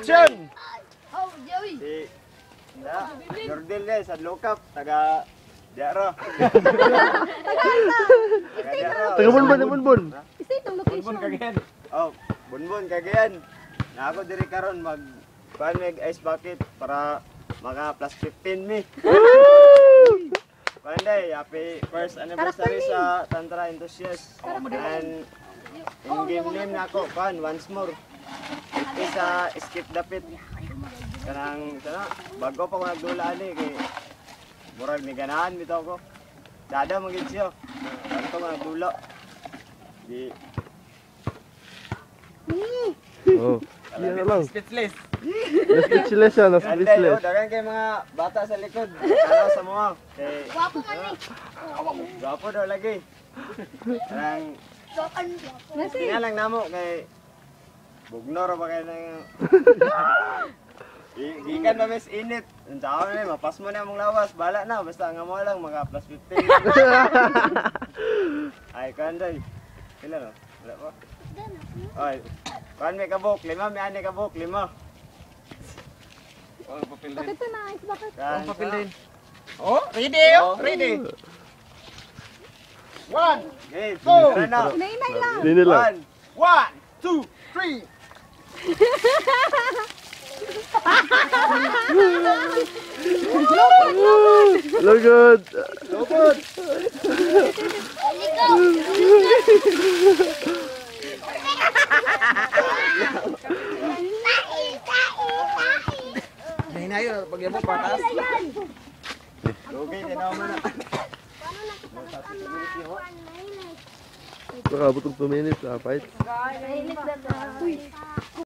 Action! Oh, Joey. Si Jordel guys, sa lokap, taga Diaro. Taga Bunbun. State ang Bunbun location. Cagayan. Oh, Bunbun Cagayan. Na ako diri karon mag mag ice bucket para mga plus 15 mi. Panday, happy first anniversary sa Tantra Enthusiast. And in-game name na ako, pan, once more. Isa skip dapit. Kanang, bago pa ko nagdula ani kay murag ni ganahan bitaw ko. Dada magid siya. Bago ko nagdula. Di Oh. Yan na lang. speechless. Speechless siya, Speechless. speechless. Dagan kay mga bata sa likod. Ano sa mga? Kay Guwapo man eh. Gwapo daw lagi. Kanang Nasi. tingnan lang namo kay bugnor ba kay nang Gikan na mes init. Ang tao na mapas mo na mong lawas. Bala na basta nga mo lang mga plus 15. Ay kanday. Pila no? Wala pa. Ay. Kan may kabuk, 5 may ani kabuk, 5. Oh, papel din. Bakit ito na ice bucket? Kan papel din. Oh, ready oh, ready. 1, Okay, Go! tara na. Inay lang. Hindi lang. 1, 2, 3. Lugod. Lugod. Hinayo pag mo patas. Okay, tinaw mo na. Nakabot 2 minutes, fight. Mainit na. Uy.